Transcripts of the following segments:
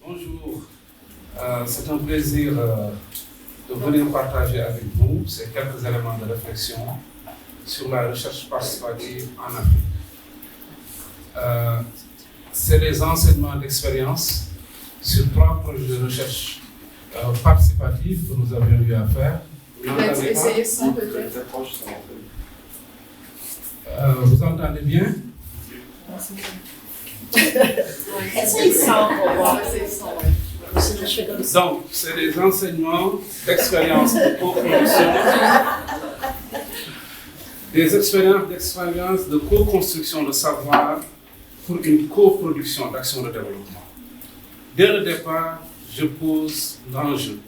Bonjour, c'est un plaisir de venir partager avec vous ces quelques éléments de réflexion sur la recherche participative en Afrique. C'est des enseignements d'expérience sur 3 projets de recherche participative que nous avions eu à faire. Essayez ça peut-être. Vous entendez bien? Essayez ça pour voir. Donc, c'est des enseignements d'expérience de co-production, des expériences de co-construction de savoir pour une coproduction d'actions de développement. Dès le départ, je pose l'enjeu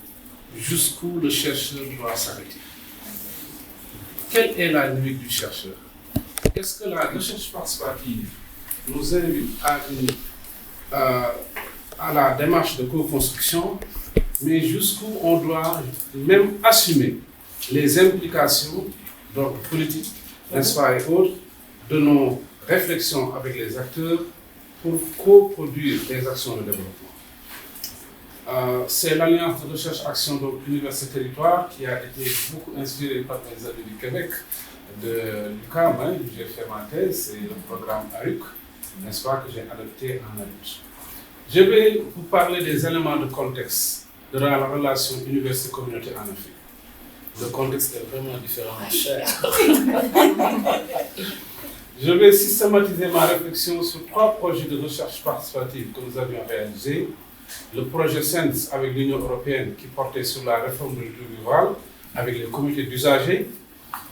jusqu'où le chercheur doit s'arrêter. Quelle est la limite du chercheur? Est-ce que la recherche participative nous invite à la démarche de co-construction, mais jusqu'où on doit même assumer les implications d'ordre politique, n'est-ce pas, et autres, de nos réflexions avec les acteurs pour coproduire des actions de développement. C'est l'Alliance de recherche action donc Université Territoire qui a été beaucoup inspirée par les amis du Québec, de l'UQAM, où j'ai fait ma thèse, c'est le programme ARUC, n'est-ce pas, que j'ai adopté en août. Je vais vous parler des éléments de contexte de la relation université-communauté en Afrique. Le contexte est vraiment différent. Je vais systématiser ma réflexion sur 3 projets de recherche participative que nous avions réalisés. Le projet SENS avec l'Union européenne qui portait sur la réforme de l'audiovisuel avec les comités d'usagers.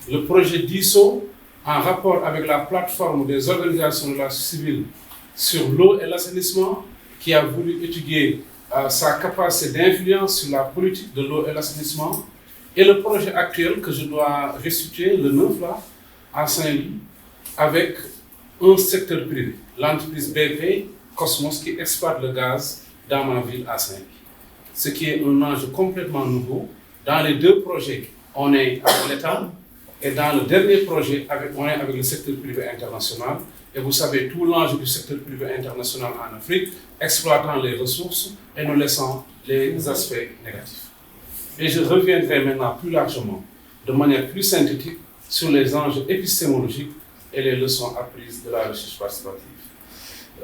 Le projet DISO en rapport avec la plateforme des organisations de la société civile sur l'eau et l'assainissement qui a voulu étudier sa capacité d'influence sur la politique de l'eau et l'assainissement. Et le projet actuel que je dois restituer, le 9 là, à Saint-Louis, avec un secteur privé, l'entreprise BP Cosmos qui exploite le gaz dans ma ville à Saint-Louis. Ce qui est un enjeu complètement nouveau. Dans les 2 projets, on est avec l'État, et dans le dernier projet, on est avec le secteur privé international. Et vous savez, tout l'enjeu du secteur privé international en Afrique, exploitant les ressources et nous laissant les aspects négatifs. Et je reviendrai maintenant plus largement, de manière plus synthétique, sur les enjeux épistémologiques et les leçons apprises de la recherche participative.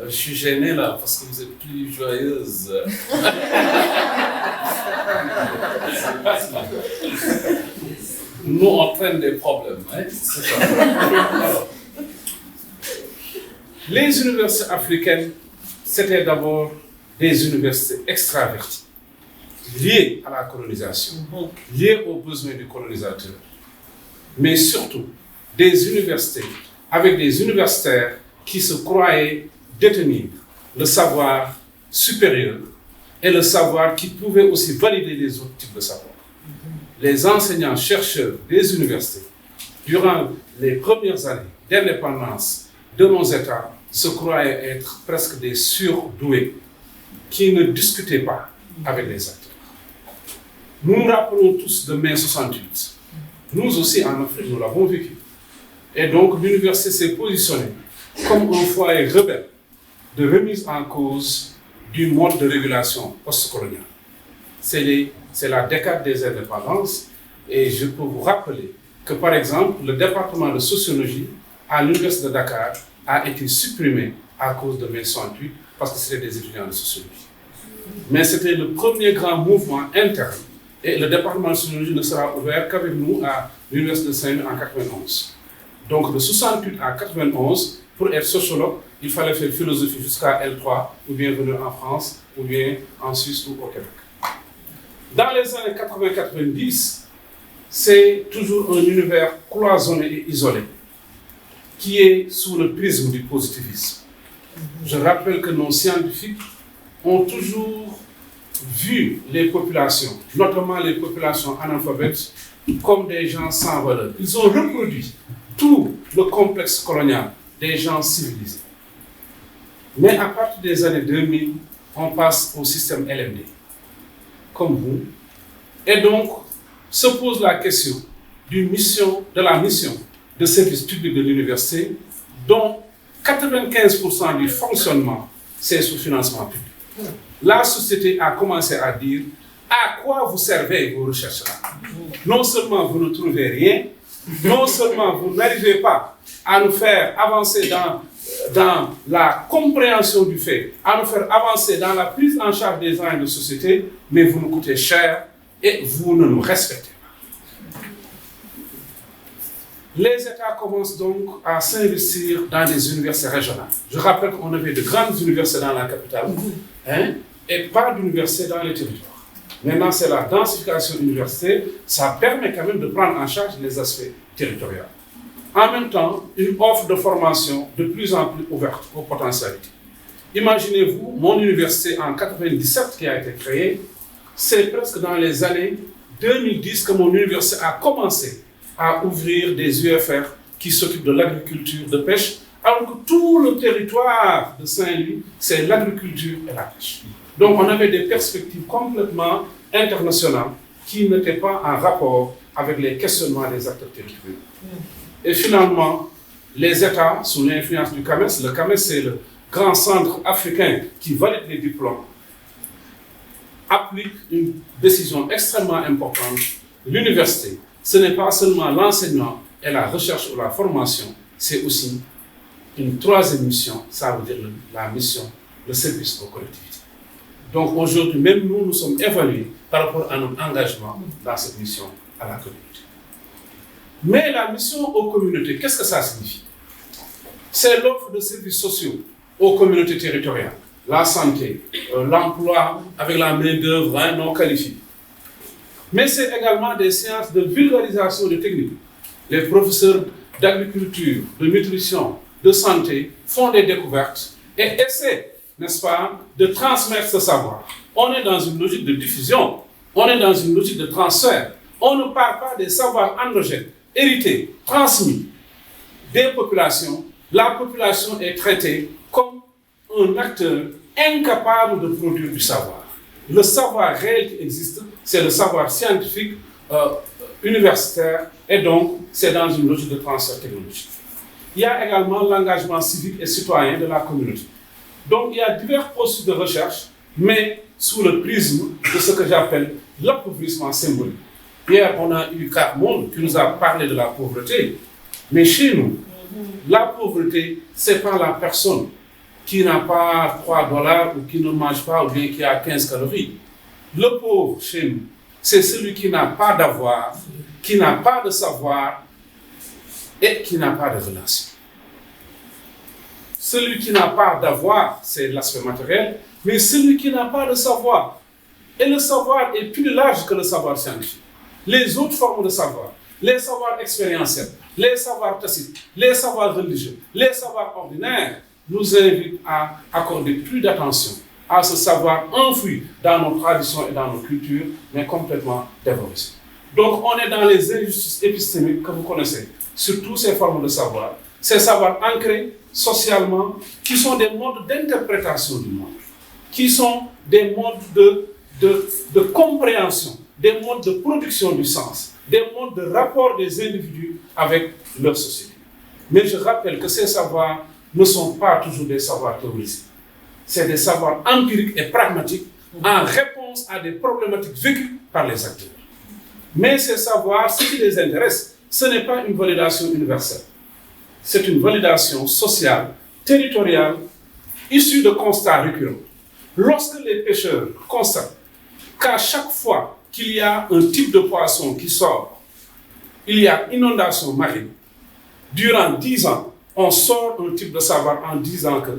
Je suis gêné là parce que vous êtes plus joyeuse. Nous, on traîne des problèmes. Hein? C'est ça. Alors, les universités africaines, c'était d'abord des universités extraverties, liées à la colonisation, liées aux besoins du colonisateur, mais surtout des universités avec des universitaires qui se croyaient détenir le savoir supérieur et le savoir qui pouvait aussi valider les autres types de savoir. Les enseignants-chercheurs des universités, durant les premières années d'indépendance de nos États, se croyaient être presque des surdoués qui ne discutaient pas avec les acteurs. Nous nous rappelons tous de mai 68. Nous aussi, en Afrique, nous l'avons vécu. Et donc, l'université s'est positionnée comme un foyer rebelle de remise en cause du mode de régulation postcolonial. C'est la décade des indépendances et je peux vous rappeler que, par exemple, le département de sociologie à l'Université de Dakar a été supprimé à cause de mai 68 parce que c'était des étudiants de sociologie. Mais c'était le premier grand mouvement interne et le département de sociologie ne sera ouvert qu'avec nous à l'Université de Saint-Louis en 91. Donc de 68 à 91, pour être sociologue, il fallait faire philosophie jusqu'à L3, ou bien venir en France, ou bien en Suisse ou au Québec. Dans les années 80-90, c'est toujours un univers cloisonné et isolé, qui est sous le prisme du positivisme. Je rappelle que nos scientifiques ont toujours vu les populations, notamment les populations analphabètes, comme des gens sans valeur. Ils ont reproduit tout le complexe colonial des gens civilisés. Mais à partir des années 2000, on passe au système LMD, comme vous. Et donc, se pose la question de la mission de service public de l'université, dont 95% du fonctionnement, c'est sous financement public. la société a commencé à dire à quoi vous servez vos recherches-là. Non seulement vous ne trouvez rien, non seulement vous n'arrivez pas à nous faire avancer dans la compréhension du fait, à nous faire avancer dans la prise en charge des enjeux de société, mais vous nous coûtez cher et vous ne nous respectez pas. Les États commencent donc à s'investir dans des universités régionales. Je rappelle qu'on avait de grandes universités dans la capitale et pas d'universités dans les territoires. Maintenant, c'est la densification universitaire, ça permet quand même de prendre en charge les aspects territoriaux. En même temps, une offre de formation de plus en plus ouverte aux potentialités. Imaginez-vous, mon université en 1997 qui a été créée, c'est presque dans les années 2010 que mon université a commencé à ouvrir des UFR qui s'occupent de l'agriculture, de pêche, alors que tout le territoire de Saint-Louis, c'est l'agriculture et la pêche. Donc on avait des perspectives complètement internationales qui n'étaient pas en rapport avec les questionnements des acteurs territoriaux. Et finalement, les États, sous l'influence du CAMES, le CAMES c'est le grand centre africain qui valide les diplômes, appliquent une décision extrêmement importante. L'université, ce n'est pas seulement l'enseignement et la recherche ou la formation, c'est aussi une troisième mission, ça veut dire la mission, le service aux collectivités. Donc aujourd'hui, même nous sommes évalués par rapport à notre engagement dans cette mission à la communauté. Mais la mission aux communautés, qu'est-ce que ça signifie? C'est l'offre de services sociaux aux communautés territoriales, la santé, l'emploi avec la main-d'œuvre non qualifiée. Mais c'est également des séances de vulgarisation des techniques. Les professeurs d'agriculture, de nutrition, de santé font des découvertes et essaient, n'est-ce pas, de transmettre ce savoir. On est dans une logique de diffusion, on est dans une logique de transfert. On ne parle pas des savoirs endogènes, hérités, transmis des populations. La population est traitée comme un acteur incapable de produire du savoir. Le savoir réel qui existe, c'est le savoir scientifique, universitaire, et donc c'est dans une logique de transfert technologique. Il y a également l'engagement civique et citoyen de la communauté. Donc il y a divers processus de recherche, mais sous le prisme de ce que j'appelle l'appauvrissement symbolique. Hier, on a eu Carmon qui nous a parlé de la pauvreté, mais chez nous, la pauvreté, ce n'est pas la personne qui n'a pas $3 ou qui ne mange pas ou bien qui a 15 calories. Le pauvre chez nous, c'est celui qui n'a pas d'avoir, qui n'a pas de savoir et qui n'a pas de relation. Celui qui n'a pas d'avoir, c'est l'aspect matériel, mais celui qui n'a pas de savoir. Et le savoir est plus large que le savoir scientifique. Les autres formes de savoir, les savoirs expérientiels, les savoirs tacites, les savoirs religieux, les savoirs ordinaires, nous invitent à accorder plus d'attention à ce savoir enfoui dans nos traditions et dans nos cultures, mais complètement dévoré. Donc on est dans les injustices épistémiques que vous connaissez, sur toutes ces formes de savoir, ces savoirs ancrés socialement, qui sont des modes d'interprétation du monde, qui sont des modes de compréhension, des modes de production du sens, des modes de rapport des individus avec leur société. Mais je rappelle que ces savoirs ne sont pas toujours des savoirs théorisés. C'est des savoirs empiriques et pragmatiques en réponse à des problématiques vécues par les acteurs. Mais ces savoirs, ce qui les intéresse, ce n'est pas une validation universelle. C'est une validation sociale, territoriale, issue de constats récurrents. Lorsque les pêcheurs constatent qu'à chaque fois qu'il y a un type de poisson qui sort, il y a inondation marine. Durant 10 ans, on sort un type de savoir en disant que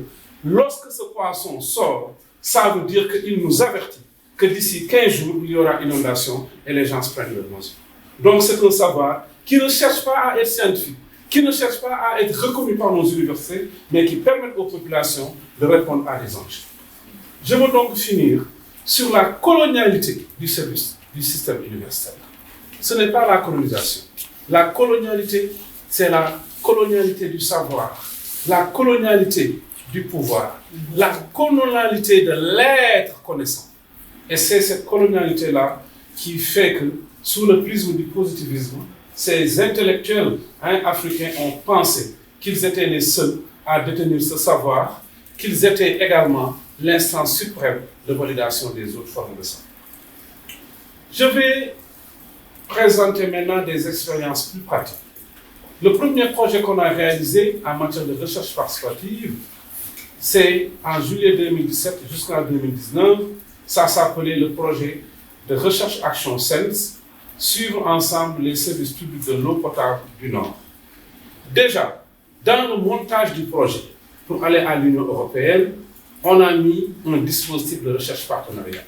lorsque ce poisson sort, ça veut dire qu'il nous avertit que d'ici 15 jours, il y aura inondation et les gens se prennent leurs mesures. Donc c'est un savoir qui ne cherche pas à être scientifique, qui ne cherche pas à être reconnu par nos universités, mais qui permet aux populations de répondre à des enjeux. Je veux donc finir sur la colonialité du service du système universitaire. Ce n'est pas la colonisation. La colonialité, c'est la colonialité du savoir, la colonialité du pouvoir, la colonialité de l'être connaissant. Et c'est cette colonialité-là qui fait que, sous le prisme du positivisme, ces intellectuels africains ont pensé qu'ils étaient les seuls à détenir ce savoir, qu'ils étaient également l'instance suprême de validation des autres formes de santé. Je vais présenter maintenant des expériences plus pratiques. Le premier projet qu'on a réalisé en matière de recherche participative, c'est en juillet 2017 jusqu'en 2019. Ça s'appelait le projet de recherche-action SENS, suivre ensemble les services publics de l'eau potable du Nord. Déjà, dans le montage du projet, pour aller à l'Union européenne, on a mis un dispositif de recherche partenariale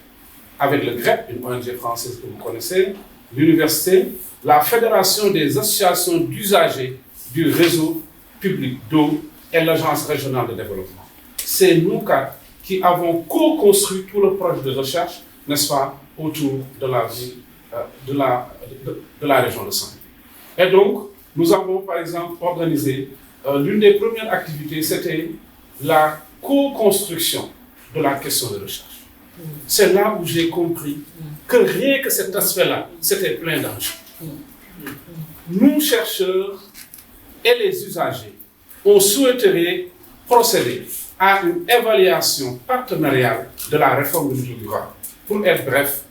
avec le GREP, une ONG française que vous connaissez, l'université, la Fédération des associations d'usagers du réseau public d'eau et l'Agence régionale de développement. C'est nous quatre qui avons co-construit tout le projet de recherche, n'est-ce pas, autour de la ville, de la région de Saint-Louis. Et donc, nous avons par exemple organisé, l'une des premières activités, c'était la co-construction de la question de recherche. C'est là où j'ai compris que rien que cet aspect-là, c'était plein d'enjeux. Nous, chercheurs et les usagers, on souhaiterait procéder à une évaluation partenariale de la réforme du milieu rural. Pour être bref,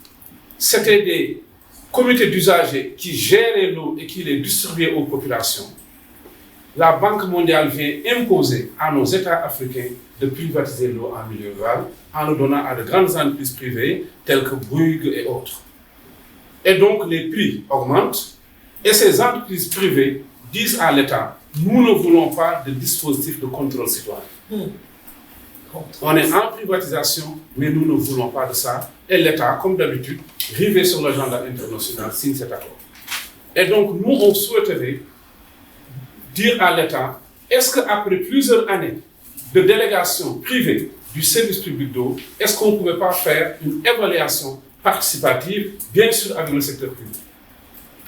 c'était des comités d'usagers qui géraient l'eau et qui les distribuaient aux populations. La Banque mondiale vient imposer à nos États africains de privatiser l'eau en milieu rural en le donnant à de grandes entreprises privées telles que Bouygues et autres. Et donc les prix augmentent et ces entreprises privées disent à l'État, nous ne voulons pas de dispositif de contrôle citoyen. On est en privatisation, mais nous ne voulons pas de ça. Et l'État, comme d'habitude, rivé sur l'agenda international, signe cet accord. Et donc, nous, on souhaiterait dire à l'État, est-ce qu'après plusieurs années de délégation privée du service public d'eau, est-ce qu'on ne pouvait pas faire une évaluation participative, bien sûr avec le secteur public?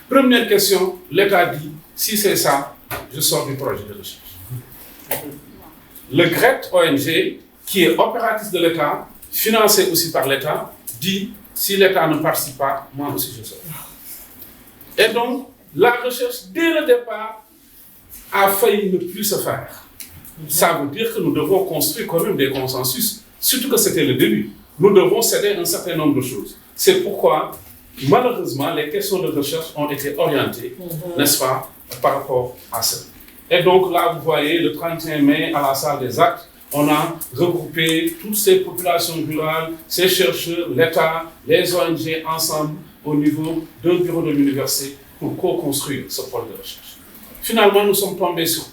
Première question, l'État dit, si c'est ça, je sors du projet de recherche. Le GRET ONG, qui est opératrice de l'État, financé aussi par l'État, dit, si l'État ne participe pas, moi aussi je sors. Et donc, la recherche, dès le départ, a failli ne plus se faire. Ça veut dire que nous devons construire quand même des consensus, surtout que c'était le début. Nous devons céder un certain nombre de choses. C'est pourquoi, malheureusement, les questions de recherche ont été orientées, n'est-ce pas, par rapport à ça. Et donc là, vous voyez, le 31 mai, à la salle des actes, on a regroupé toutes ces populations rurales, ces chercheurs, l'État, les ONG ensemble au niveau d'un bureau de l'université pour co-construire ce projet de recherche. Finalement, nous sommes tombés sur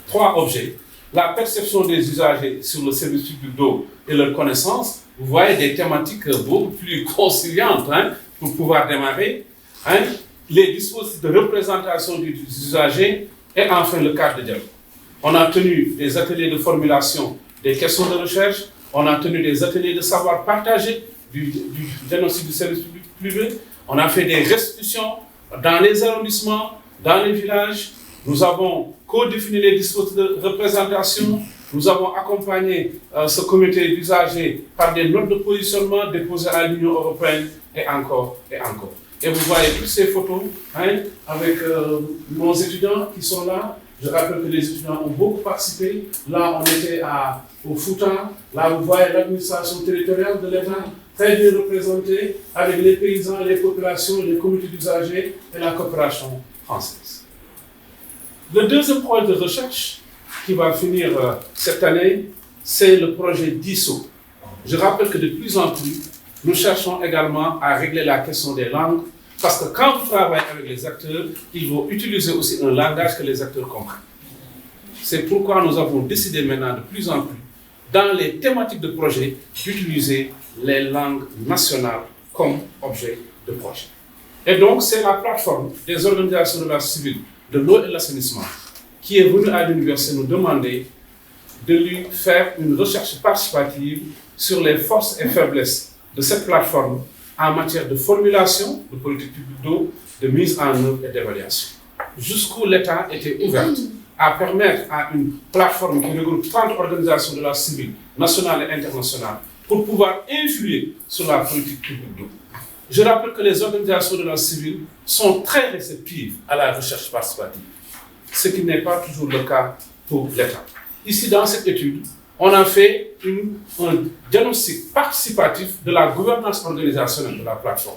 3 objets. La perception des usagers sur le service public d'eau et leur connaissance. Vous voyez des thématiques beaucoup plus conciliantes pour pouvoir démarrer. Les dispositifs de représentation des usagers et enfin le cadre de dialogue. On a tenu des ateliers de formulation des questions de recherche, on a tenu des ateliers de savoir partagé du diagnostic du service public privé, on a fait des restitutions dans les arrondissements, dans les villages, nous avons co-défini les dispositifs de représentation, nous avons accompagné ce comité d'usagers par des notes de positionnement déposées à l'Union européenne et encore et encore. Et vous voyez toutes ces photos avec nos étudiants qui sont là. Je rappelle que les étudiants ont beaucoup participé. Là, on était au Fouta. Là, vous voyez l'administration territoriale de l'État très bien représentée avec les paysans, les populations, les comités d'usagers et la coopération française. Le deuxième projet de recherche qui va finir cette année, c'est le projet DISO. Je rappelle que de plus en plus, nous cherchons également à régler la question des langues, parce que quand vous travaillez avec les acteurs, il faut utiliser aussi un langage que les acteurs comprennent. C'est pourquoi nous avons décidé maintenant de plus en plus, dans les thématiques de projet, d'utiliser les langues nationales comme objet de projet. Et donc, c'est la plateforme des organisations de la civile, de l'eau et de l'assainissement, qui est venue à l'université nous demander de lui faire une recherche participative sur les forces et faiblesses de cette plateforme en matière de formulation de politique publique d'eau, de mise en œuvre et d'évaluation. Jusqu'où l'État était ouvert à permettre à une plateforme qui regroupe 30 organisations de la civile, nationale et internationale, pour pouvoir influer sur la politique publique d'eau. Je rappelle que les organisations de la civile sont très réceptives à la recherche participative, ce qui n'est pas toujours le cas pour l'État. Ici, dans cette étude, on a fait un diagnostic participatif de la gouvernance organisationnelle de la plateforme.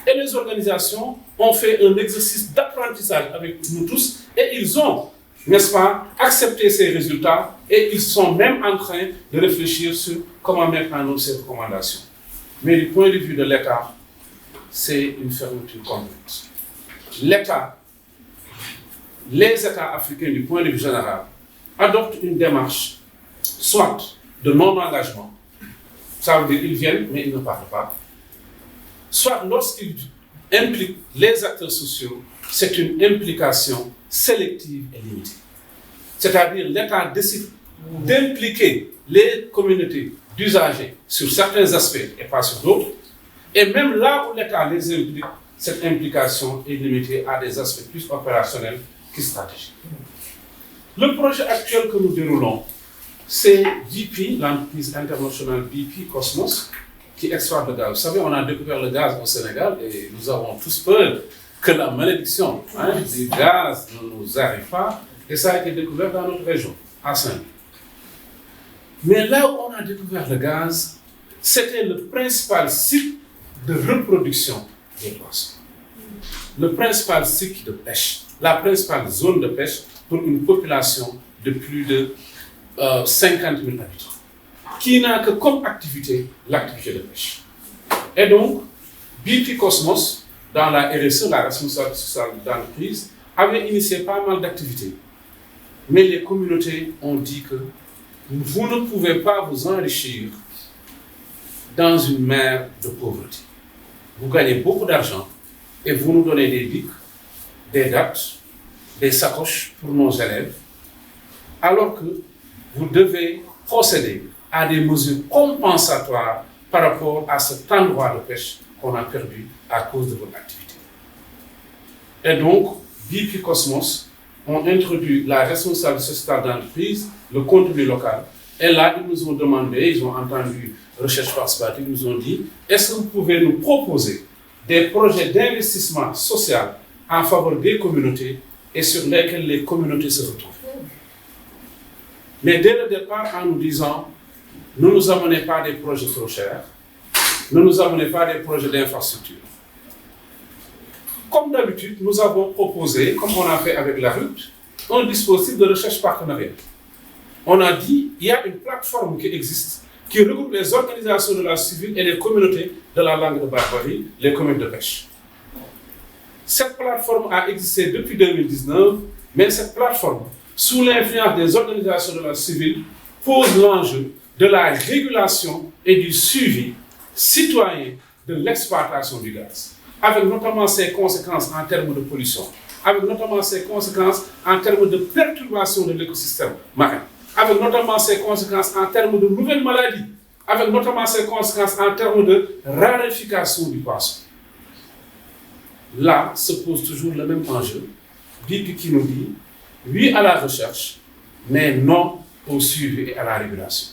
Et les organisations ont fait un exercice d'apprentissage avec nous tous et ils ont, n'est-ce pas, accepté ces résultats et ils sont même en train de réfléchir sur comment mettre en œuvre ces recommandations. Mais du point de vue de l'État, c'est une fermeture complète. L'État, les États africains du point de vue général, adoptent une démarche soit de non-engagement, ça veut dire qu'ils viennent mais ils ne parlent pas, soit lorsqu'ils impliquent les acteurs sociaux, c'est une implication sélective et limitée. C'est-à-dire l'État décide d'impliquer les communautés d'usagers sur certains aspects et pas sur d'autres, et même là où l'État les implique, cette implication est limitée à des aspects plus opérationnels que stratégiques. Le projet actuel que nous déroulons, c'est BP, l'entreprise internationale BP Cosmos, qui exploite le gaz. Vous savez, on a découvert le gaz au Sénégal et nous avons tous peur que la malédiction du gaz ne nous arrive pas. Et ça a été découvert dans notre région, à Saint-Louis. Mais là où on a découvert le gaz, c'était le principal site de reproduction des poissons. Le principal site de pêche, la principale zone de pêche pour une population de plus de 50 000 habitants, qui n'a que comme activité l'activité de pêche. Et donc, BP Cosmos, dans la RSE, la responsabilité sociale d'entreprise, avait initié pas mal d'activités. Mais les communautés ont dit que vous ne pouvez pas vous enrichir dans une mer de pauvreté. Vous gagnez beaucoup d'argent et vous nous donnez des bics, des dates, des sacoches pour nos élèves, alors que vous devez procéder à des mesures compensatoires par rapport à cet endroit de pêche qu'on a perdu à cause de votre activité. Et donc, BP Cosmos ont introduit la responsabilité sociale d'entreprise, le contenu local. Et là, ils nous ont demandé, ils ont entendu recherche participative, ils nous ont dit, est-ce que vous pouvez nous proposer des projets d'investissement social en faveur des communautés et sur lesquels les communautés se retrouvent. Mais dès le départ, en nous disant, ne nous amenez pas des projets trop chers, ne nous amenez pas des projets d'infrastructure. Comme d'habitude, nous avons proposé, comme on a fait avec la RUT, un dispositif de recherche partenariale. On a dit, il y a une plateforme qui existe, qui regroupe les organisations de la civile et les communautés de la langue de Barbarie, les communes de pêche. Cette plateforme a existé depuis 2019, mais cette plateforme, sous l'influence des organisations de la civile, pose l'enjeu de la régulation et du suivi citoyen de l'exploitation du gaz, avec notamment ses conséquences en termes de pollution, avec notamment ses conséquences en termes de perturbation de l'écosystème marin, avec notamment ses conséquences en termes de nouvelles maladies, avec notamment ses conséquences en termes de raréfaction du poisson. Là se pose toujours le même enjeu, BP qui nous dit oui à la recherche, mais non au suivi et à la régulation.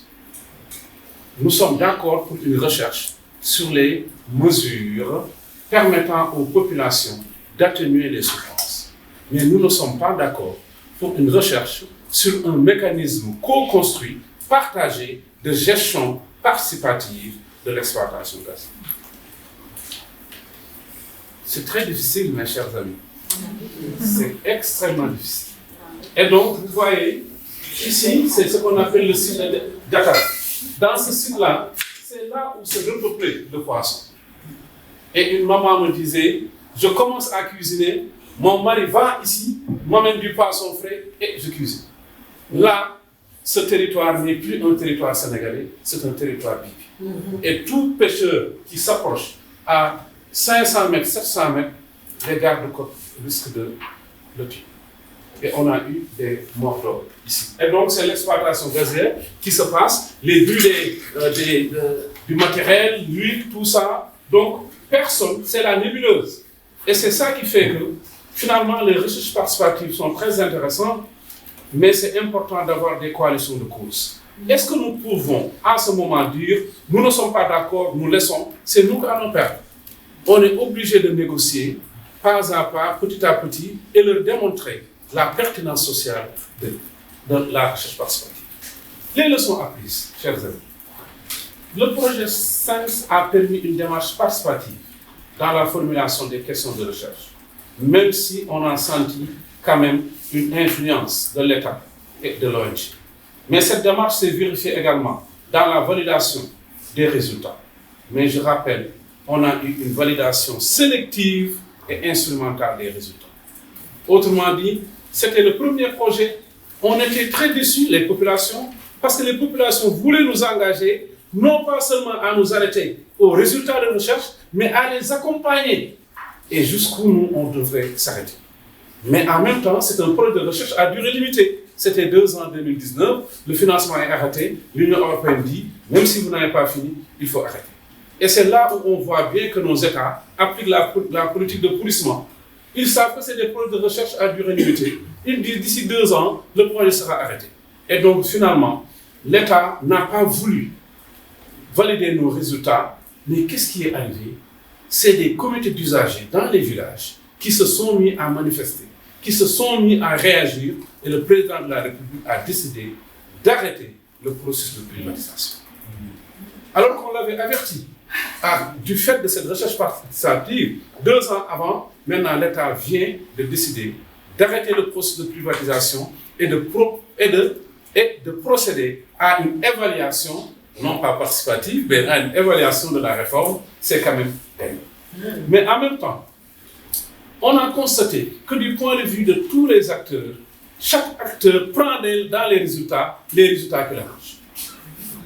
Nous sommes d'accord pour une recherche sur les mesures permettant aux populations d'atténuer les souffrances. Mais nous ne sommes pas d'accord pour une recherche sur un mécanisme co-construit, partagé de gestion participative de l'exploitation gazière. C'est très difficile, mes chers amis. C'est extrêmement difficile. Et donc, vous voyez, ici, c'est ce qu'on appelle le site de Dakar. Dans ce site-là, c'est là où se repeuplait le poisson. Et une maman me disait, je commence à cuisiner, mon mari va ici, m'amène du poisson frais et je cuisine. Là, ce territoire n'est plus un territoire sénégalais, c'est un territoire BP. Et tout pêcheur qui s'approche à 500 mètres, 700 mètres, les gardes-côtes risquent de le tuer. Et on a eu des morts d'homme ici. Et donc, c'est l'exploitation gazière qui se passe, les brûlés du matériel, l'huile, tout ça. Donc, personne, c'est la nébuleuse. Et c'est ça qui fait que, finalement, les recherches participatives sont très intéressantes, mais c'est important d'avoir des coalitions de cause. Est-ce que nous pouvons, à ce moment, dire, nous ne sommes pas d'accord, nous laissons, c'est nous qui allons perdre. On est obligé de négocier, pas à pas, petit à petit, et leur démontrer la pertinence sociale de la recherche participative. Les leçons apprises, chers amis. Le projet SENS a permis une démarche participative dans la formulation des questions de recherche, même si on a senti quand même une influence de l'État et de l'ONG. Mais cette démarche s'est vérifiée également dans la validation des résultats. Mais je rappelle, on a eu une validation sélective et instrumentale des résultats. Autrement dit, c'était le premier projet. On était très déçus, les populations, parce que les populations voulaient nous engager, non pas seulement à nous arrêter aux résultats de recherche, mais à les accompagner. Et jusqu'où nous, on devrait s'arrêter. Mais en même temps, c'est un projet de recherche à durée limitée. C'était 2 ans en 2019, le financement est arrêté, l'Union européenne dit, même si vous n'avez pas fini, il faut arrêter. Et c'est là où on voit bien que nos États appliquent la politique de pourrissement. Ils savent que c'est des projets de recherche à durée limitée. Ils disent d'ici 2 ans, le projet sera arrêté. Et donc finalement, l'État n'a pas voulu valider nos résultats, mais qu'est-ce qui est arrivé? C'est des comités d'usagers dans les villages qui se sont mis à manifester, qui se sont mis à réagir, et le président de la République a décidé d'arrêter le processus de privatisation. Alors qu'on l'avait averti, du fait de cette recherche participative, 2 ans avant, maintenant l'État vient de décider d'arrêter le processus de privatisation et de procéder à une évaluation, non pas participative, mais à une évaluation de la réforme. C'est quand même bien. Mais en même temps, on a constaté que du point de vue de tous les acteurs, chaque acteur prend dans les résultats qu'il arrange.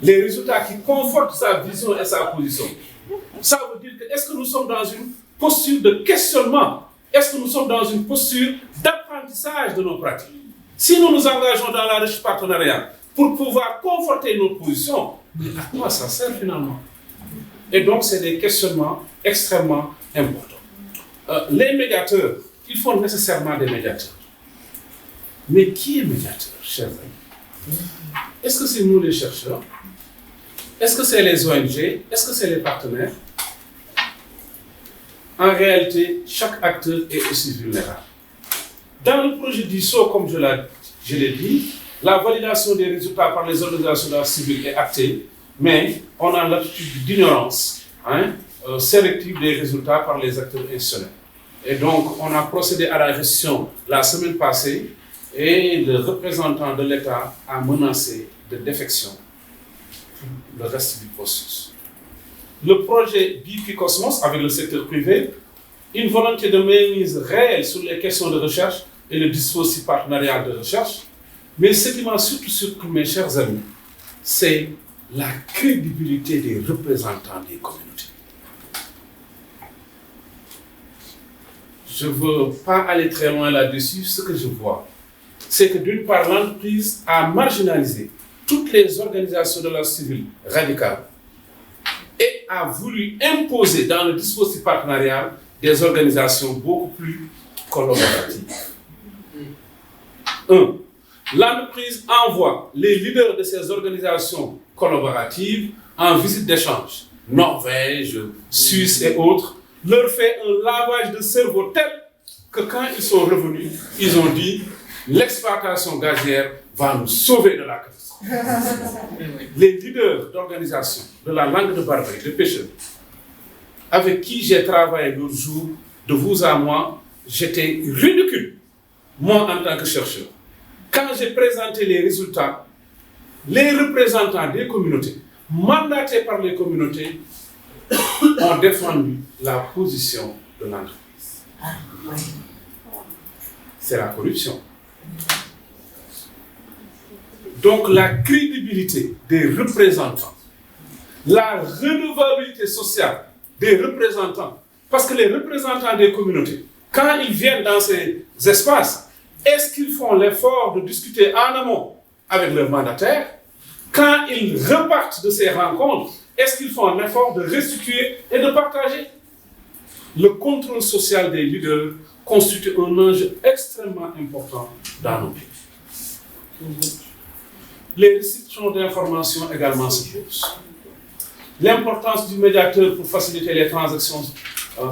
Les résultats qui confortent sa vision et sa position. Ça veut dire que est-ce que nous sommes dans une posture de questionnement? Est-ce que nous sommes dans une posture d'apprentissage de nos pratiques? Si nous nous engageons dans la recherche partenariale pour pouvoir conforter notre position, mais à quoi ça sert finalement? Et donc, c'est des questionnements extrêmement importants. Les médiateurs, il faut nécessairement des médiateurs. Mais qui est médiateur, chers amis? Est-ce que c'est nous les chercheurs? Est-ce que c'est les ONG? Est-ce que c'est les partenaires? En réalité, chaque acteur est aussi vulnérable. Dans le projet d'ISO, comme je l'ai dit, la validation des résultats par les organisations de la civile est actée, mais on a l'attitude d'ignorance sélective des résultats par les acteurs institutionnels. Et donc, on a procédé à la gestion la semaine passée et le représentant de l'État a menacé de défection pour le reste du processus. Le projet BIPI-Cosmos avec le secteur privé, une volonté de mainmise réelle sur les questions de recherche et le dispositif partenarial de recherche. Mais ce qui m'a surtout surpris, mes chers amis, c'est la crédibilité des représentants des communautés. Je ne veux pas aller très loin là-dessus. Ce que je vois, c'est que d'une part, l'entreprise a marginalisé toutes les organisations de la civile radicale et a voulu imposer dans le dispositif partenarial des organisations beaucoup plus collaboratives. 1. L'entreprise envoie les leaders de ces organisations collaboratives en visite d'échange, Norvège, Suisse et autres, leur fait un lavage de cerveau tel que quand ils sont revenus, ils ont dit l'exploitation gazière va nous sauver de la catastrophe. Les leaders d'organisations de la langue de Barbarie, de pêcheurs, avec qui j'ai travaillé l'autre jour, de vous à moi, j'étais ridicule, moi en tant que chercheur. Quand j'ai présenté les résultats, les représentants des communautés, mandatés par les communautés, ont défendu la position de l'entreprise. C'est la corruption. Donc la crédibilité des représentants, la redevabilité sociale des représentants, parce que les représentants des communautés, quand ils viennent dans ces espaces, est-ce qu'ils font l'effort de discuter en amont avec leurs mandataires? Quand ils repartent de ces rencontres, est-ce qu'ils font un effort de restituer et de partager? Le contrôle social des leaders constitue un enjeu extrêmement important dans nos pays. Les restrictions d'information également se posent. L'importance du médiateur pour faciliter les transactions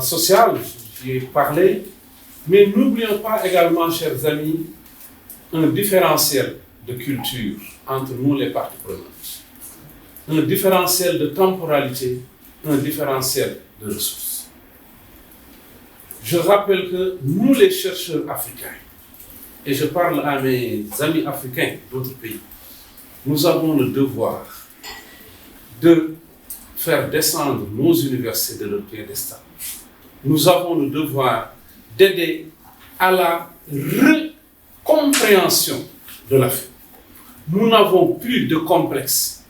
sociales, j'y ai parlé, mais n'oublions pas également, chers amis, un différentiel de culture entre nous les parties prenantes, un différentiel de temporalité, un différentiel de ressources. Je rappelle que nous les chercheurs africains, et je parle à mes amis africains d'autres pays, nous avons le devoir de faire descendre nos universités de leur piédestal. Nous avons le devoir d'aider à la recompréhension de l'Afrique. Nous n'avons plus de complexe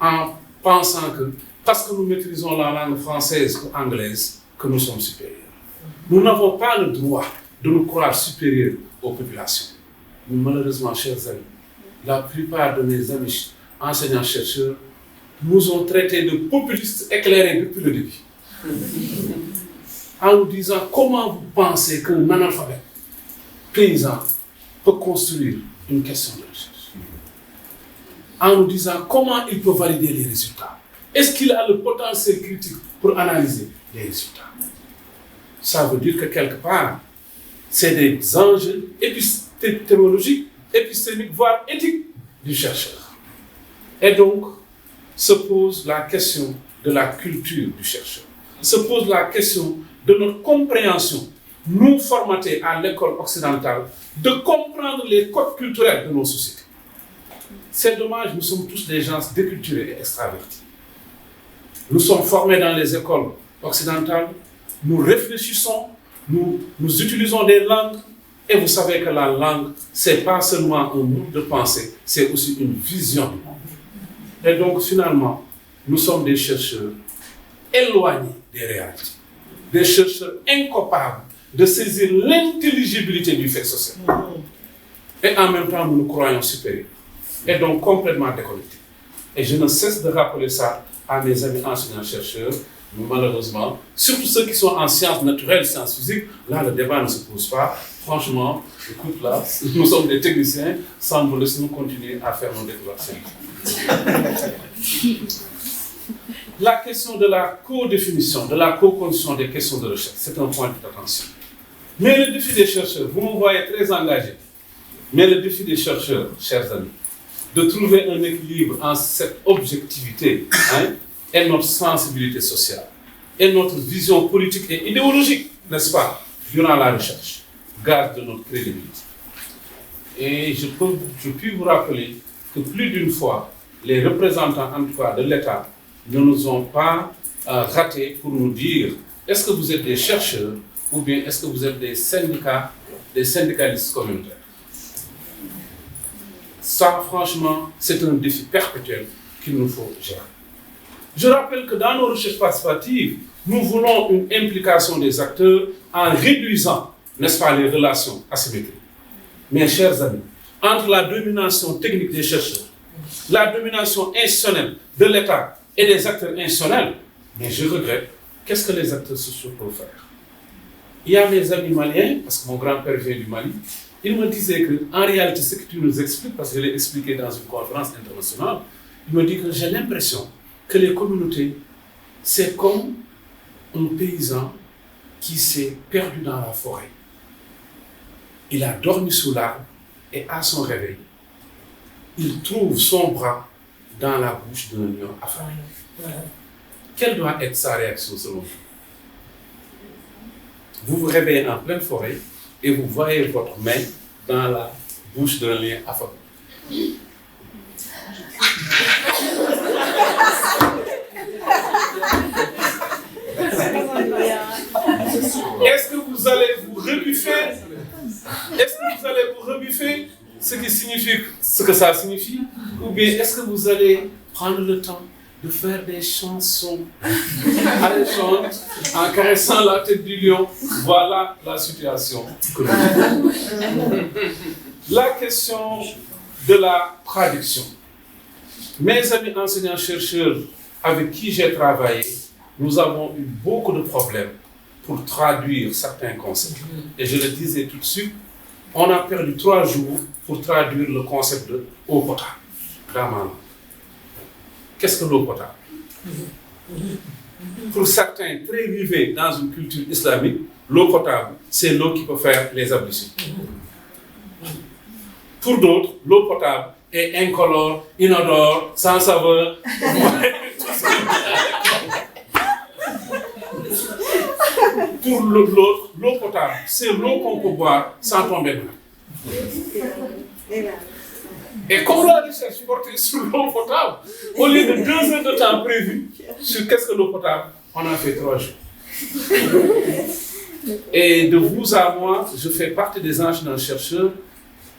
en pensant que, parce que nous maîtrisons la langue française ou anglaise, que nous sommes supérieurs. Nous n'avons pas le droit de nous croire supérieurs aux populations. Mais malheureusement, chers amis, la plupart de mes amis enseignants-chercheurs nous ont traités de populistes éclairés depuis le début. En nous disant comment vous pensez qu'un analphabète paysan peut construire une question de recherche. En nous disant comment il peut valider les résultats. Est-ce qu'il a le potentiel critique pour analyser les résultats? Ça veut dire que quelque part, c'est des enjeux épistémologiques, épistémiques, voire éthiques du chercheur. Et donc, se pose la question de la culture du chercheur. Se pose la question de notre compréhension, nous formatés à l'école occidentale, de comprendre les codes culturels de nos sociétés. C'est dommage, nous sommes tous des gens déculturés et extravertis. Nous sommes formés dans les écoles occidentales, nous réfléchissons, nous utilisons des langues, et vous savez que la langue, c'est pas seulement un mode de pensée, c'est aussi une vision du monde. Et donc finalement, nous sommes des chercheurs éloignés des réalités, des chercheurs incapables de saisir l'intelligibilité du fait social. Et en même temps, nous nous croyons supérieurs, et donc complètement déconnectés. Et je ne cesse de rappeler ça à mes amis enseignants-chercheurs, mais malheureusement, surtout ceux qui sont en sciences naturelles, sciences physiques, là le débat ne se pose pas. Franchement, écoute là, nous sommes des techniciens, semble laisser nous continuer à faire nos découvertes. La question de la co-définition, de la co-condition des questions de recherche, c'est un point d'attention. Mais le défi des chercheurs, vous me voyez très engagé, mais le défi des chercheurs, chers amis, de trouver un équilibre entre cette objectivité et notre sensibilité sociale, et notre vision politique et idéologique, n'est-ce pas, durant la recherche, garde de notre crédibilité. Et je puis vous rappeler que plus d'une fois, les représentants en tout cas de l'État ne nous ont pas ratés pour nous dire est-ce que vous êtes des chercheurs ou bien est-ce que vous êtes des syndicalistes communautaires. Ça, franchement, c'est un défi perpétuel qu'il nous faut gérer. Je rappelle que dans nos recherches participatives, nous voulons une implication des acteurs en réduisant, n'est-ce pas, les relations asymétriques. Mes chers amis, entre la domination technique des chercheurs, la domination institutionnelle de l'État et des acteurs institutionnels, mais je regrette, qu'est-ce que les acteurs sociaux peuvent faire? Il y a mes amis maliens, parce que mon grand-père vient du Mali, il me disait qu'en réalité, ce que tu nous expliques, parce que je l'ai expliqué dans une conférence internationale, il me dit que j'ai l'impression que les communautés, c'est comme un paysan qui s'est perdu dans la forêt. Il a dormi sous l'arbre et à son réveil, il trouve son bras dans la bouche d'un lion affamé. Quelle doit être sa réaction selon vous? Vous vous réveillez en pleine forêt et vous voyez votre main dans la bouche d'un lion affamé. Est-ce que vous allez vous rebuffer? Est-ce que vous allez vous rebuffer ce qui signifie ce que ça signifie? Ou bien est-ce que vous allez prendre le temps de faire des chansons alléchantes en caressant la tête du lion? Voilà la situation que nous avons. La question de la traduction. Mes amis enseignants-chercheurs avec qui j'ai travaillé, nous avons eu beaucoup de problèmes pour traduire certains concepts. Et je le disais tout de suite, on a perdu 3 jours pour traduire le concept de eau potable dans ma langue. Qu'est-ce que l'eau potable? Pour certains très rivés dans une culture islamique, l'eau potable, c'est l'eau qui peut faire les ablutions. Pour d'autres, l'eau potable est incolore, inodore, sans saveur. Pour l'autre, l'eau potable, c'est l'eau qu'on peut boire sans tomber malade. Et comme la recherche portée sur l'eau potable, au lieu de 2 heures de temps prévu sur qu'est-ce que l'eau potable, on a fait 3 jours. Et de vous à moi, je fais partie des enseignants-chercheurs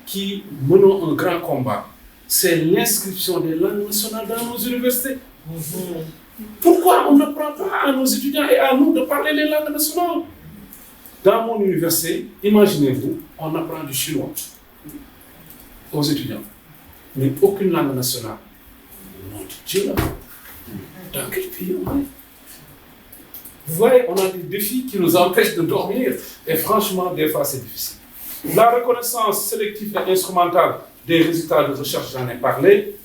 qui menons un grand combat. C'est l'inscription des langues nationales dans nos universités. Pourquoi on ne prend pas à nos étudiants et à nous de parler les langues nationales? Dans mon université, imaginez-vous, on apprend du chinois aux étudiants, mais aucune langue nationale. Mon Dieu, là, dans quel pays on est? Vous voyez, on a des défis qui nous empêchent de dormir, et franchement, des fois, c'est difficile. La reconnaissance sélective et instrumentale des résultats de recherche, j'en ai parlé,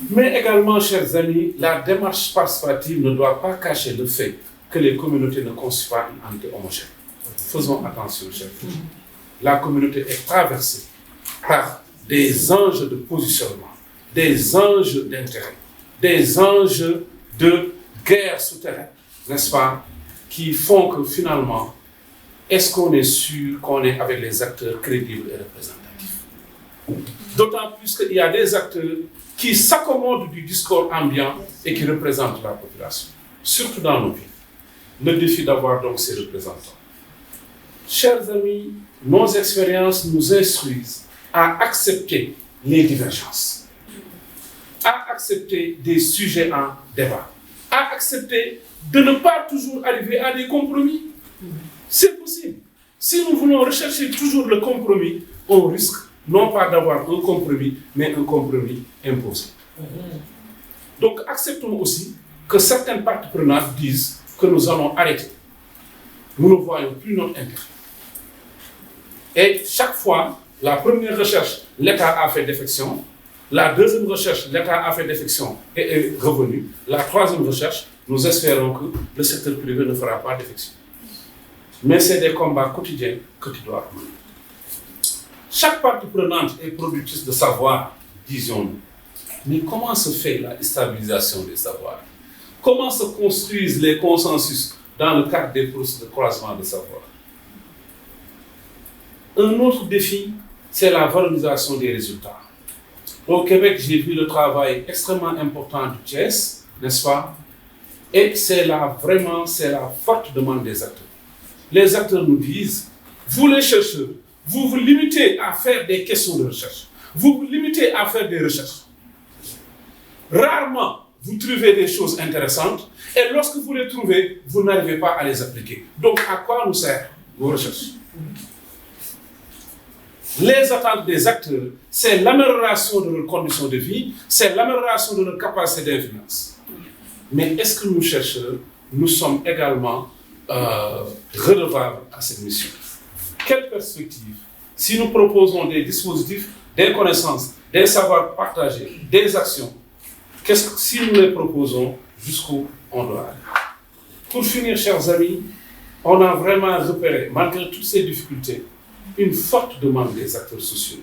mais également, chers amis, la démarche participative ne doit pas cacher le fait que les communautés ne constituent pas une entité homogène. Faisons attention, chers amis. La communauté est traversée par des enjeux de positionnement, des enjeux d'intérêt, des enjeux de guerre souterraine, n'est-ce pas, qui font que finalement, est-ce qu'on est sûr qu'on est avec les acteurs crédibles et représentatifs? D'autant plus qu'il y a des acteurs qui s'accommodent du discours ambiant et qui représentent la population, surtout dans nos villes. Le défi d'avoir donc ces représentants. Chers amis, nos expériences nous instruisent à accepter les divergences, à accepter des sujets en débat, à accepter de ne pas toujours arriver à des compromis. C'est possible. Si nous voulons rechercher toujours le compromis, on risque non pas d'avoir un compromis, mais un compromis imposé. Donc acceptons aussi que certaines parties prenantes disent que nous allons arrêter. Nous ne voyons plus notre intérêt. Et chaque fois, la première recherche, l'État a fait défection. La deuxième recherche, l'État a fait défection et est revenu. La troisième recherche, nous espérons que le secteur privé ne fera pas défection. Mais c'est des combats quotidiens que tu dois mener. Chaque partie prenante est productrice de savoir, disons-nous. Mais comment se fait la stabilisation des savoirs? Comment se construisent les consensus dans le cadre des processus de croisement des savoirs? Un autre défi, c'est la valorisation des résultats. Au Québec, j'ai vu le travail extrêmement important du TIES, n'est-ce pas? Et c'est vraiment la forte demande des acteurs. Les acteurs nous disent, vous les chercheurs, vous vous limitez à faire des questions de recherche. Vous vous limitez à faire des recherches. Rarement, vous trouvez des choses intéressantes et lorsque vous les trouvez, vous n'arrivez pas à les appliquer. Donc, à quoi nous servent vos recherches? Les attentes des acteurs, c'est l'amélioration de leurs conditions de vie, c'est l'amélioration de leur capacité d'influence. Mais est-ce que nous, chercheurs, nous sommes également redevables à cette mission? Quelle perspective? Si nous proposons des dispositifs, des connaissances, des savoirs partagés, des actions, si nous les proposons, jusqu'où on doit aller? Pour finir, chers amis, on a vraiment repéré, malgré toutes ces difficultés, une forte demande des acteurs sociaux,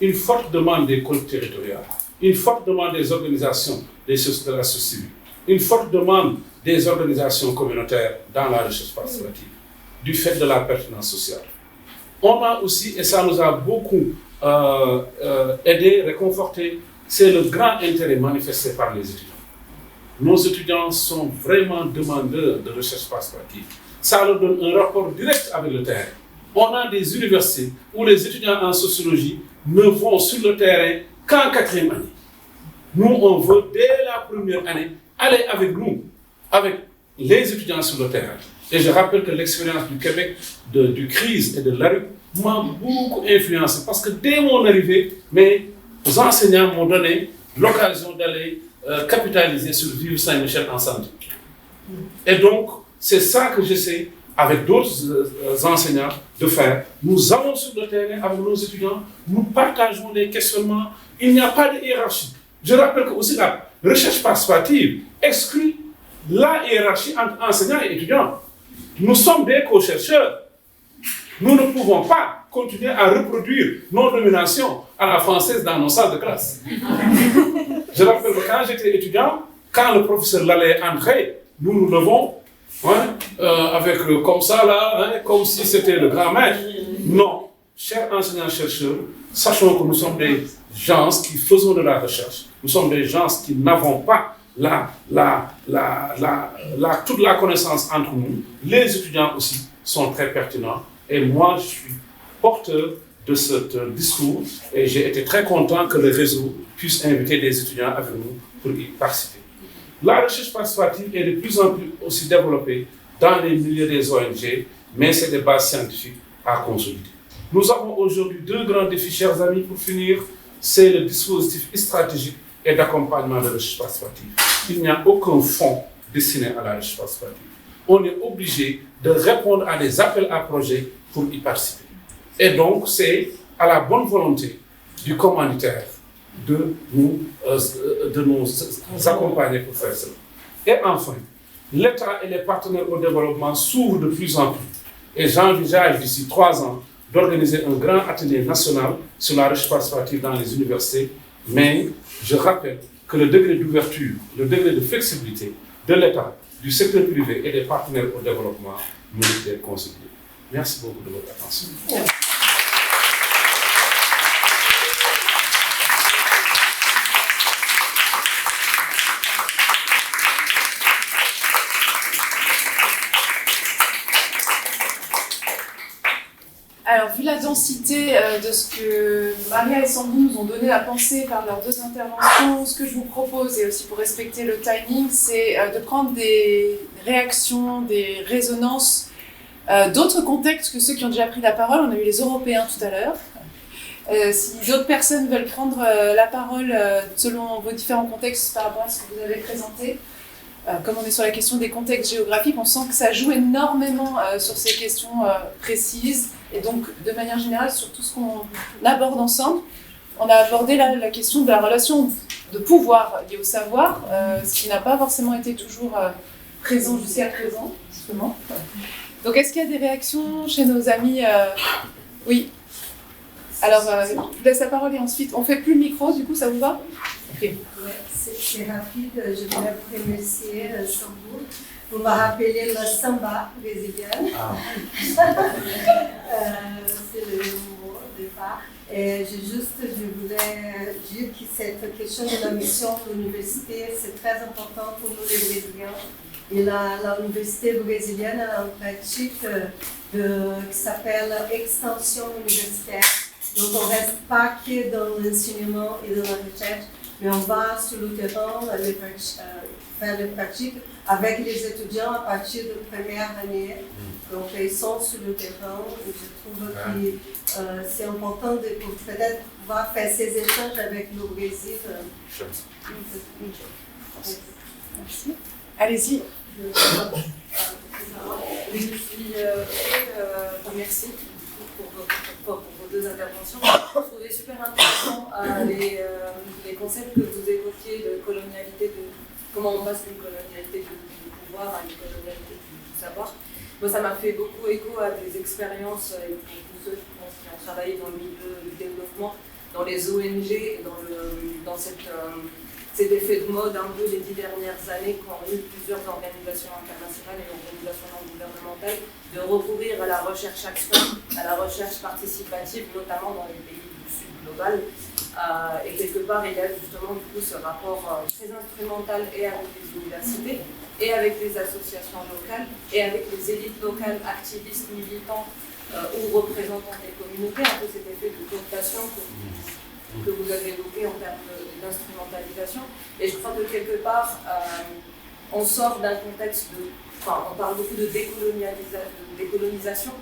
une forte demande des collectivités territoriales, une forte demande des organisations de la société civile, une forte demande des organisations communautaires dans la recherche participative, du fait de la pertinence sociale. On a aussi, et ça nous a beaucoup aidé, réconforté, c'est le grand intérêt manifesté par les étudiants. Nos étudiants sont vraiment demandeurs de recherche participative. Ça leur donne un rapport direct avec le terrain. On a des universités où les étudiants en sociologie ne vont sur le terrain qu'en 4e année. Nous, on veut, dès la première année, aller avec nous, avec les étudiants sur le terrain. Et je rappelle que l'expérience du Québec, du CRIS et de l'ARUP m'a beaucoup influencé parce que dès mon arrivée, mes enseignants m'ont donné l'occasion d'aller capitaliser sur Vivre Saint-Michel en santé. Et donc, c'est ça que j'essaie, avec d'autres enseignants, de faire. Nous allons sur le terrain avec nos étudiants, nous partageons les questionnements, il n'y a pas de hiérarchie. Je rappelle que aussi la recherche participative exclut la hiérarchie entre enseignants et étudiants. Nous sommes des co-chercheurs. Nous ne pouvons pas continuer à reproduire nos dominations à la française dans nos salles de classe. Je rappelle que quand j'étais étudiant, quand le professeur l'allait entrer, nous nous levons avec comme ça là, comme si c'était le grand maître. Non, chers enseignants-chercheurs, sachons que nous sommes des gens qui faisons de la recherche. Nous sommes des gens qui n'avons pas toute la connaissance entre nous. Les étudiants aussi sont très pertinents. Et moi, je suis porteur de ce discours et j'ai été très content que le réseau puisse inviter des étudiants avec nous pour y participer. La recherche participative est de plus en plus aussi développée dans les milieux des ONG, mais c'est des bases scientifiques à consolider. Nous avons aujourd'hui deux grands défis, chers amis, pour finir. C'est le dispositif stratégique et d'accompagnement de la recherche participative. Il n'y a aucun fonds destiné à la recherche participative. On est obligé de répondre à des appels à projets pour y participer. Et donc, c'est à la bonne volonté du commanditaire de nous accompagner pour faire cela. Et enfin, l'État et les partenaires au développement s'ouvrent de plus en plus. Et j'envisage d'ici 3 ans d'organiser un grand atelier national sur la recherche participative dans les universités. Mais je rappelle que le degré d'ouverture, le degré de flexibilité de l'État, du secteur privé et des partenaires au développement mérite d'être considéré. Merci beaucoup de votre attention. Alors, vu la densité de ce que Maria et Sandrine nous ont donné à penser par leurs 2 interventions, ce que je vous propose, et aussi pour respecter le timing, c'est de prendre des réactions, des résonances d'autres contextes que ceux qui ont déjà pris la parole. On a eu les Européens tout à l'heure. Si d'autres personnes veulent prendre la parole selon vos différents contextes par rapport à ce que vous avez présenté, comme on est sur la question des contextes géographiques, on sent que ça joue énormément sur ces questions précises et donc de manière générale sur tout ce qu'on aborde ensemble. On a abordé la question de la relation de pouvoir liée au savoir, ce qui n'a pas forcément été toujours présent jusqu'à présent, justement. Donc est-ce qu'il y a des réactions chez nos amis Oui. Alors, je vous laisse la parole et ensuite, on ne fait plus le micro, du coup, ça vous va? Okay. Ouais, c'est rapide. Je voulais vous remercier, Sambou. Vous m'avez rappelé le samba brésilien. Ah. C'est le mot de départ. Et je voulais dire que cette question de la mission de l'université, c'est très important pour nous les Brésiliens. Et l'université brésilienne a une pratique qui s'appelle extension universitaire. Donc on ne reste pas que dans l'enseignement et dans la recherche, mais on va sur le terrain faire les pratiques avec les étudiants à partir de première année. Donc ils sont sur le terrain et je trouve que c'est important de peut-être pouvoir faire ces échanges avec le Brésil. Merci. Allez-y. Je suis merci pour vos 2 interventions. Je trouvais super intéressant les concepts que vous évoquiez de colonialité, de comment on passe d'une colonialité du pouvoir à une colonialité du savoir. Moi, ça m'a fait beaucoup écho à des expériences pour tous ceux qui ont travaillé dans le milieu du développement, dans les ONG, et dans cet effet de mode un peu les 10 dernières années qu'ont eu plusieurs organisations internationales et organisations non gouvernementales de recourir à la recherche-action, à la recherche participative, notamment dans les pays du Sud global. Et quelque part, il y a justement du coup ce rapport très instrumental et avec les universités, et avec les associations locales, et avec les élites locales, activistes, militants ou représentants des communautés, un peu cet effet de cooptation que vous avez évoqué en termes d'instrumentalisation. Et je crois que quelque part, on sort d'un contexte on parle beaucoup de décolonisation,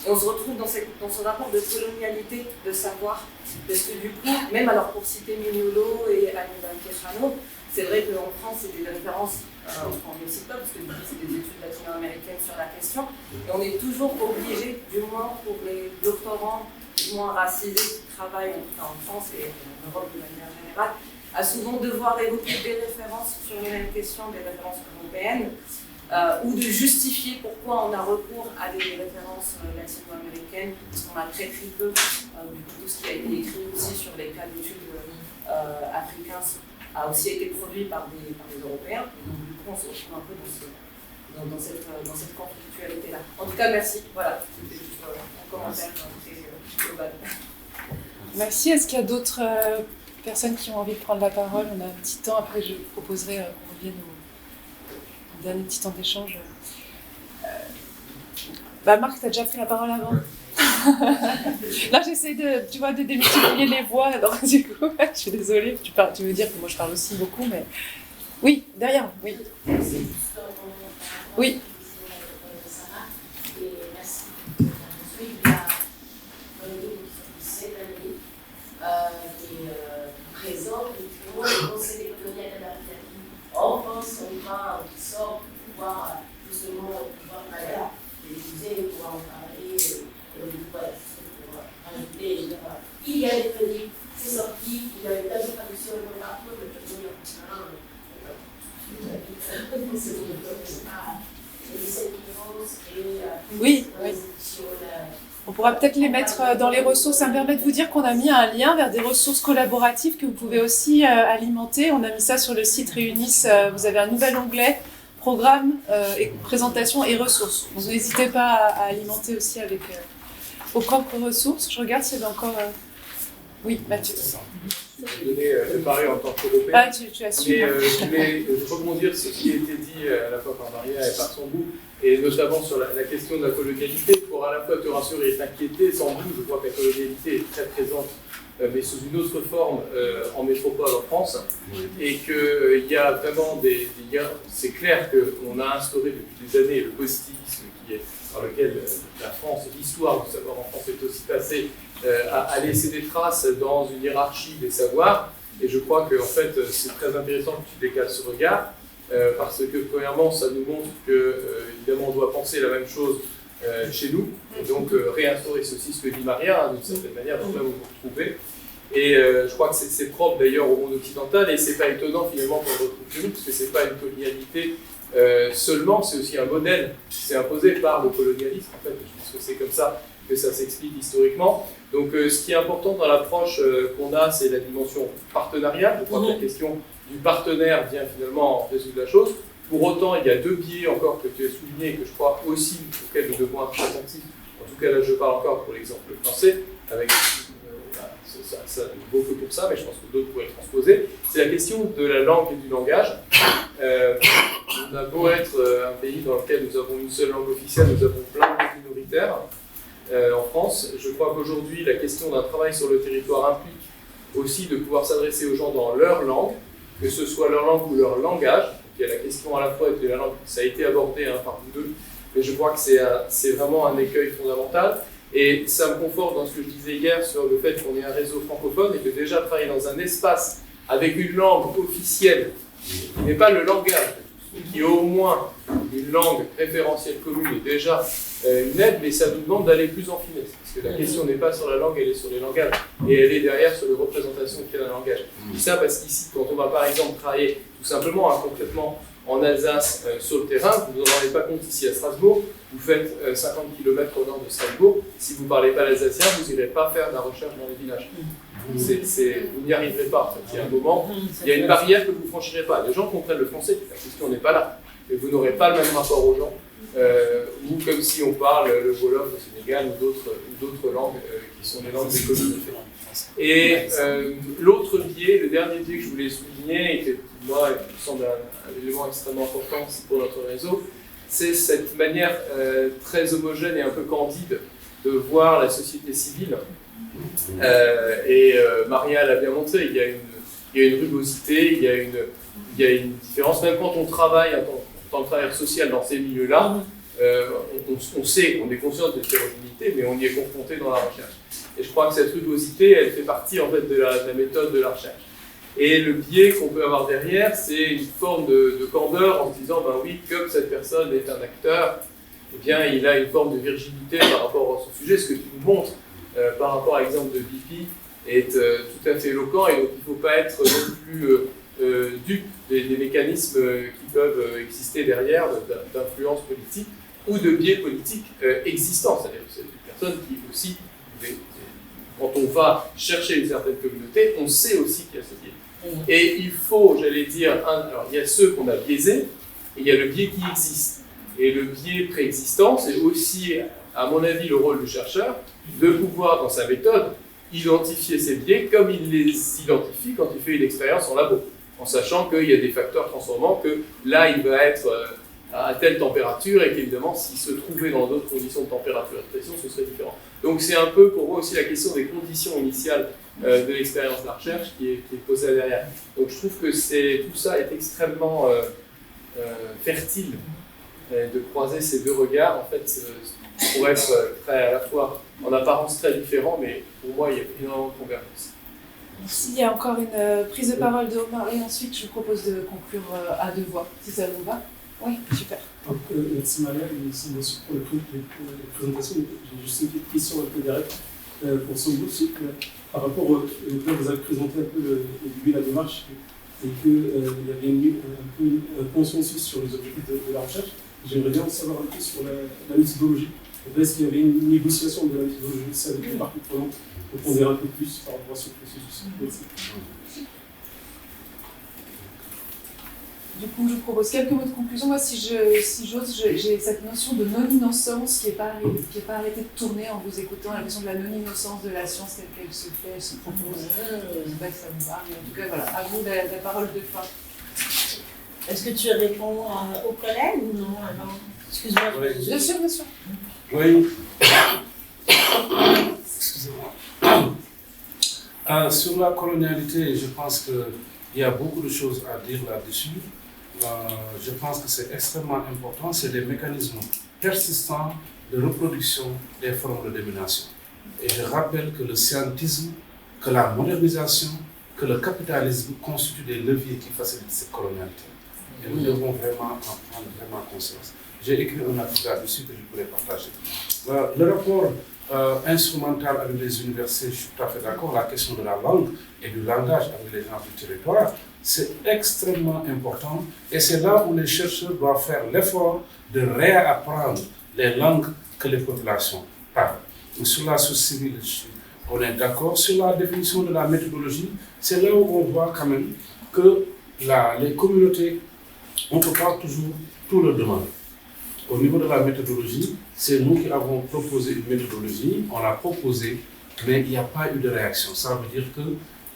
et on se retrouve dans ce rapport de colonialité, de savoir, parce que du coup, même alors pour citer Mignolo et Anibal Quijano, c'est vrai qu'en France, c'est des références, on ne cite pas parce que c'est des études latino-américaines sur la question, et on est toujours obligé, du moins pour les doctorants, du moins racisés qui travaillent en France et en Europe de manière générale, à souvent devoir évoquer des références sur les mêmes questions, des références européennes. ou de justifier pourquoi on a recours à des références latino-américaines, parce qu'on a très peu, tout ce qui a été écrit aussi sur les cas d'études africains a aussi été produit par des Européens. Donc du coup, on se retrouve un peu dans cette conflictualité-là. En tout cas, merci. Voilà, c'était juste un commentaire global. Merci. Est-ce qu'il y a d'autres personnes qui ont envie de prendre la parole? On a un petit temps, après je proposerai qu'on revienne au dernier petit temps d'échange. Marc, tu as déjà pris la parole avant. Là, j'essaie de démultiplier les voix, alors du coup, je suis désolée, tu veux dire que moi je parle aussi beaucoup, mais... Oui, derrière, oui. Oui. Présente le Conseil des coloniales d'Amérique latine en France, qui sort pour pouvoir justement pouvoir les musées, pouvoir en parler, pour rajouter, il y a des crédits, c'est sorti, il y a une belle traduction de partout, oui, oui. On pourra peut-être les mettre dans les ressources. Ça me permet de vous dire qu'on a mis un lien vers des ressources collaboratives que vous pouvez aussi alimenter. On a mis ça sur le site Réunis. Vous avez un nouvel onglet, programme, et présentation et ressources. Donc n'hésitez pas à alimenter aussi avec vos propres ressources. Je regarde s'il y avait encore... Oui, Mathieu. Je vais donner parler en tant qu'Européen. Tu as su. Mais je voulais rebondir sur ce qui a été dit à la fois par Maria et par Sambou, et notamment sur la question de la colonialité, pour à la fois te rassurer et t'inquiéter. Sambou, je crois que la colonialité est très présente, mais sous une autre forme en métropole en France, et qu'il y a vraiment c'est clair qu'on a instauré depuis des années le positivisme par lequel la France, l'histoire du savoir en France est aussi passée, à laisser des traces dans une hiérarchie des savoirs. Et je crois que en fait, c'est très intéressant que tu décales ce regard, parce que premièrement, ça nous montre que évidemment, on doit penser la même chose chez nous, et donc réinstaurer ceci, ce que dit Maria, d'une certaine manière, donc là vous vous retrouvez. Et je crois que c'est propre d'ailleurs au monde occidental, et c'est pas étonnant finalement qu'on le retrouve chez nous, parce que c'est pas une colonialité seulement, c'est aussi un modèle qui s'est imposé par le colonialisme. En fait, je pense que c'est comme ça que ça s'explique historiquement. Donc ce qui est important dans l'approche qu'on a, c'est la dimension partenariale. Je crois que la question du partenaire vient finalement résoudre la chose. Pour autant, il y a deux biais encore que tu as soulignés et que je crois aussi auxquels nous devons être attentifs. En tout cas, là, je parle encore pour l'exemple français, avec ça ne vaut que pour ça, mais je pense que d'autres pourraient transposer. C'est la question de la langue et du langage. On a beau être un pays dans lequel nous avons une seule langue officielle, nous avons plein de langues minoritaires. En France, je crois qu'aujourd'hui, la question d'un travail sur le territoire implique aussi de pouvoir s'adresser aux gens dans leur langue, que ce soit leur langue ou leur langage. Donc, il y a la question à la fois de la langue, ça a été abordé par vous deux, mais je crois que c'est vraiment un écueil fondamental. Et ça me conforte dans ce que je disais hier sur le fait qu'on est un réseau francophone et que déjà travailler dans un espace avec une langue officielle, qui n'est pas le langage, qui est au moins une langue référentielle commune, est déjà une aide, mais ça nous demande d'aller plus en finesse. Parce que la question n'est pas sur la langue, elle est sur les langages. Et elle est derrière sur les représentations qu'il y a dans le langage. Je dis ça parce qu'ici, quand on va par exemple travailler tout simplement, concrètement, en Alsace, sur le terrain, vous ne vous en rendez pas compte ici à Strasbourg, vous faites 50 km au nord de Strasbourg, si vous ne parlez pas l'alsacien, vous n'irez pas faire de la recherche dans les villages. Vous n'y arriverez pas. En fait. Il y a un moment, il y a une barrière que vous ne franchirez pas. Les gens comprennent le français, la question n'est pas là. Et vous n'aurez pas le même rapport aux gens, ou comme si on parle le Wolof au Sénégal ou d'autres langues qui sont des langues des communautés. Et l'autre biais, le dernier biais que je voulais souligner, et qui moi il me semble un élément extrêmement important pour notre réseau, c'est cette manière très homogène et un peu candide de voir la société civile. Maria l'a bien montré, il y a une rugosité, il y a une différence. Même quand on travaille en tant que travailleur social dans ces milieux-là, on sait, on est conscient de l'hétérogénéité, mais on y est confronté dans la recherche. Et je crois que cette rugosité, elle fait partie en fait de la méthode de la recherche. Et le biais qu'on peut avoir derrière, c'est une forme de candeur en se disant, ben oui, comme cette personne est un acteur, eh bien, il a une forme de virginité par rapport à son sujet. Ce que tu nous montres par rapport à l'exemple de Bipi est tout à fait éloquent, et donc il ne faut pas être non plus des mécanismes qui peuvent exister derrière d'influence politique ou de biais politiques existants. C'est-à-dire que c'est des personnes qui aussi, quand on va chercher une certaine communauté, on sait aussi qu'il y a ce biais. Et il faut, j'allais dire, alors il y a ceux qu'on a biaisés, et il y a le biais qui existe. Et le biais préexistant, c'est aussi, à mon avis, le rôle du chercheur, de pouvoir, dans sa méthode, identifier ces biais comme il les identifie quand il fait une expérience en labo, en sachant qu'il y a des facteurs transformants, que là, il va être à telle température, et qu'évidemment, s'il se trouvait dans d'autres conditions de température et de pression, ce serait différent. Donc c'est un peu, pour moi aussi, la question des conditions initiales de l'expérience de la recherche qui est posée derrière. Donc je trouve que tout ça est extrêmement fertile de croiser ces deux regards, en fait, pour être très, à la fois en apparence très différents, mais pour moi, il y a énormément de convergence. Merci. Il y a encore une prise de parole de Omar, et ensuite je vous propose de conclure à deux voix, si ça vous va. Oui, super. Merci Maria, merci pour la présentation. J'ai juste une petite question un peu directe pour Sambou. Par rapport là, vous avez présenté un peu le début de la démarche et qu'il y avait un peu un consensus sur les objectifs de la recherche. J'aimerais bien savoir un peu sur la méthodologie. Est-ce qu'il y avait une négociation de la méthodologie aussi avec les parties prenantes pour qu'on verra un peu plus par rapport à ce processus? Merci. Du coup, je vous propose quelques mots de conclusion. Moi, si j'ose, j'ai cette notion de non-innocence qui n'est pas arrêtée de tourner en vous écoutant, la question de la non-innocence de la science telle qu'elle se fait, elle se propose. Je ne sais pas que ça me parle, mais en tout cas, voilà, à vous la parole de fin. Est-ce que tu réponds aux collègues ou non? Excuse-moi. Oui. Bien sûr, bien sûr. Oui. Excusez-moi. Sur la colonialité, je pense qu'il y a beaucoup de choses à dire là-dessus. Je pense que c'est extrêmement important. C'est des mécanismes persistants de reproduction des formes de domination. Et je rappelle que le scientisme, que la modernisation, que le capitalisme constituent des leviers qui facilitent cette colonialité. Et nous devons vraiment en prendre vraiment conscience. J'ai écrit un article là-dessus que je pourrais partager. Le rapport instrumental avec les universités, je suis tout à fait d'accord, la question de la langue et du langage avec les gens du territoire, c'est extrêmement important et c'est là où les chercheurs doivent faire l'effort de réapprendre les langues que les populations parlent. Sur la société civile, on est d'accord. Sur la définition de la méthodologie, c'est là où on voit quand même que les communautés, on ne peut pas toujours tout leur demander. Au niveau de la méthodologie, c'est nous qui avons proposé une méthodologie, on l'a proposée, mais il n'y a pas eu de réaction. Ça veut dire que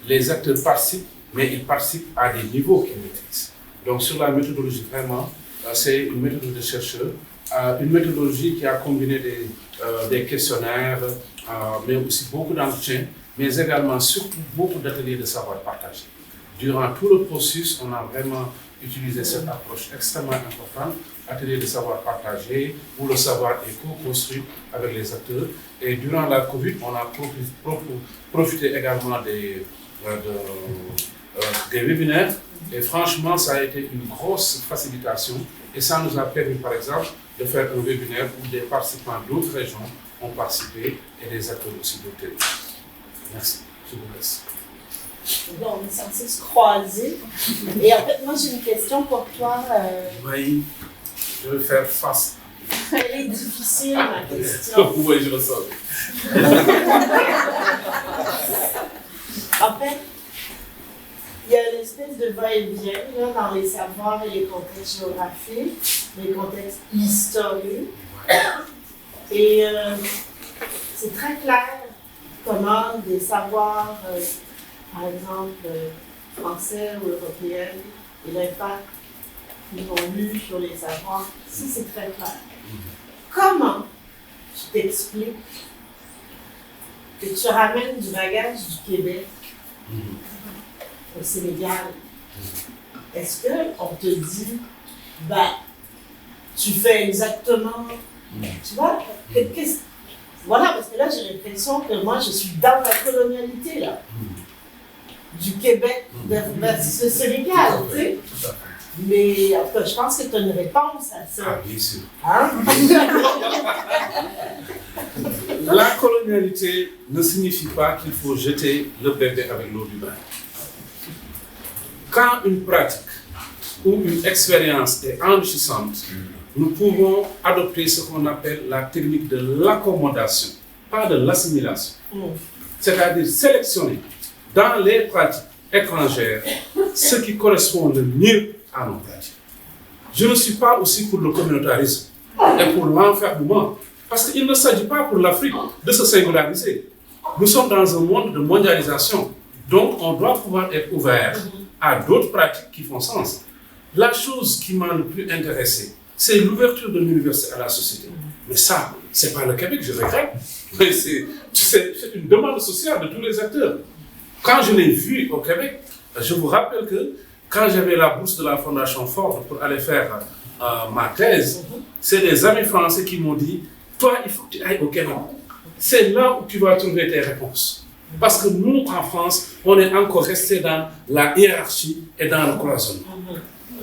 les acteurs participent, mais ils participent à des niveaux qu'ils maîtrisent. Donc sur la méthodologie, vraiment, c'est une méthodologie de chercheurs, une méthodologie qui a combiné des questionnaires, mais aussi beaucoup d'entretiens, mais également surtout beaucoup d'ateliers de savoir partagé. Durant tout le processus, on a vraiment utilisé cette approche extrêmement importante, atelier de savoir partagé, où le savoir est co-construit avec les acteurs. Et durant la Covid, on a profité également des webinaires. Et franchement, ça a été une grosse facilitation. Et ça nous a permis, par exemple, de faire un webinaire où des participants d'autres régions ont participé et des acteurs aussi d'autres territoires. Merci. Je vous laisse. Bon, on est censé se croiser. Et en fait, moi, j'ai une question pour toi. Oui, je vais faire face. Elle est difficile, ma question. Oui, je le sens. En fait, il y a une espèce de va-et-vient là, dans les savoirs et les contextes géographiques, les contextes historiques. Et c'est très clair comment des savoirs, par exemple, français ou européens, et l'impact qu'ils ont eu sur les savoirs, ça c'est très clair. Comment tu t'expliques que tu ramènes du bagage du Québec au Sénégal? Est-ce qu'on te dit, ben, tu fais exactement, tu vois, voilà, parce que là j'ai l'impression que moi je suis dans la colonialité là, du Québec vers le Sénégal, tu sais. Mais en tout cas, je pense que tu as une réponse à ça. Ah, bien sûr. Hein? La colonialité ne signifie pas qu'il faut jeter le bébé avec l'eau du bain. quand une pratique ou une expérience est enrichissante, nous pouvons adopter ce qu'on appelle la technique de l'accommodation, pas de l'assimilation. C'est-à-dire sélectionner dans les pratiques étrangères ce qui correspond le mieux à nos pratiques. Je ne suis pas aussi pour le communautarisme et pour l'enfermement, parce qu'il ne s'agit pas pour l'Afrique de se singulariser. Nous sommes dans un monde de mondialisation, donc on doit pouvoir être ouvert à d'autres pratiques qui font sens. La chose qui m'a le plus intéressé, c'est l'ouverture de l'université à la société. Mais ça, c'est pas le Québec, je regrette. Mais c'est une demande sociale de tous les acteurs. Quand je l'ai vu au Québec, je vous rappelle que quand j'avais la bourse de la Fondation Ford pour aller faire ma thèse, c'est des amis français qui m'ont dit « Toi, il faut que tu ailles au Québec. C'est là où tu vas trouver tes réponses. » Parce que nous, en France, on est encore resté dans la hiérarchie et dans le cloisonnement.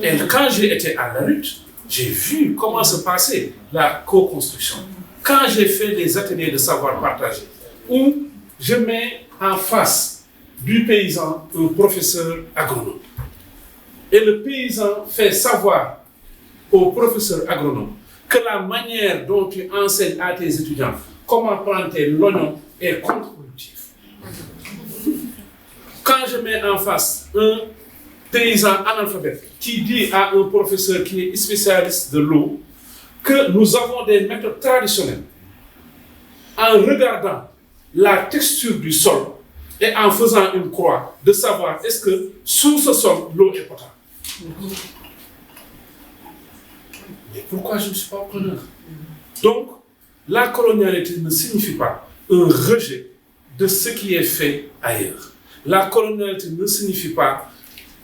Et quand j'ai été à la lutte, j'ai vu comment se passait la co-construction. Quand j'ai fait des ateliers de savoir partagé, où je mets en face du paysan un professeur agronome. Et le paysan fait savoir au professeur agronome que la manière dont tu enseignes à tes étudiants comment planter l'oignon est contre-productive. Quand je mets en face un paysan analphabète qui dit à un professeur qui est spécialiste de l'eau que nous avons des méthodes traditionnelles en regardant la texture du sol et en faisant une croix de savoir est-ce que sous ce sol l'eau est potable. Mais pourquoi je ne suis pas preneur? Donc, la colonialité ne signifie pas un rejet de ce qui est fait ailleurs. La colonialité ne signifie pas,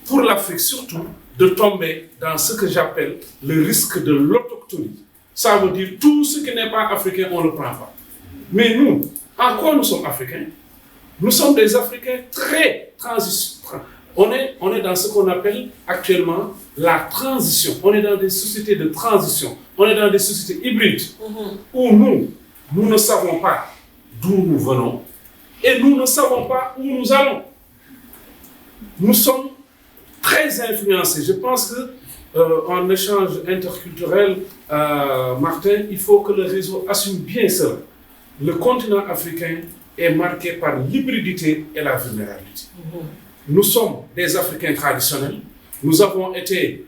pour l'Afrique surtout, de tomber dans ce que j'appelle le risque de l'autochtonie. Ça veut dire tout ce qui n'est pas africain, on ne le prend pas. Mais nous, en quoi nous sommes africains? Nous sommes des Africains très transitionnels. On est dans ce qu'on appelle actuellement la transition. On est dans des sociétés de transition. On est dans des sociétés hybrides où nous ne savons pas d'où nous venons et nous ne savons pas où nous allons. Nous sommes très influencés. Je pense qu'en échange interculturel, Martin, il faut que le réseau assume bien cela. Le continent africain est marqué par l'hybridité et la vulnérabilité. Nous sommes des Africains traditionnels. Nous avons été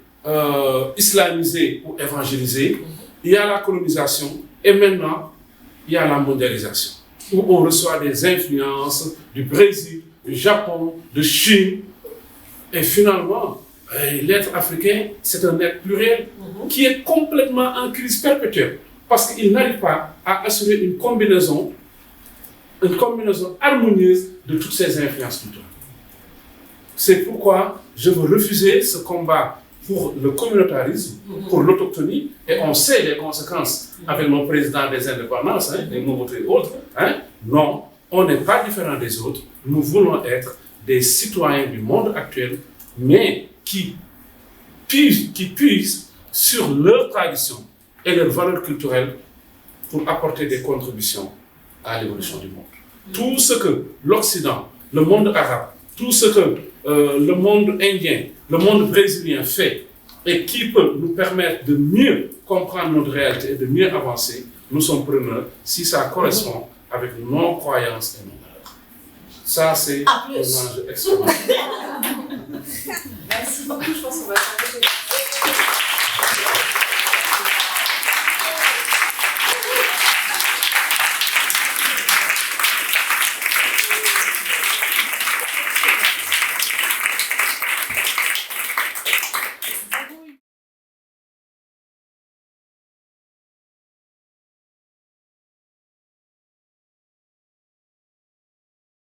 islamisés ou évangélisés. Il y a la colonisation et maintenant, il y a la mondialisation, où on reçoit des influences du Brésil, du Japon, de Chine. Et finalement, l'être africain, c'est un être pluriel qui est complètement en crise perpétuelle parce qu'il n'arrive pas à assurer une combinaison harmonieuse de toutes ces influences culturelles. C'est pourquoi je veux refuser ce combat pour le communautarisme, pour l'autochtonie, et on sait les conséquences avec nos présidents des indépendances, les Mobutu et autres. Non, on n'est pas différents des autres. Nous voulons être des citoyens du monde actuel, mais qui puisent sur leurs traditions et leurs valeurs culturelles pour apporter des contributions à l'évolution du monde. Tout ce que l'Occident, le monde arabe, tout ce que le monde indien, le monde brésilien fait et qui peut nous permettre de mieux comprendre notre réalité et de mieux avancer, nous sommes preneurs si ça correspond avec nos croyances et nos valeurs. Ça, c'est un enjeu extrêmement important. Merci beaucoup, je pense qu'on va s'arrêter.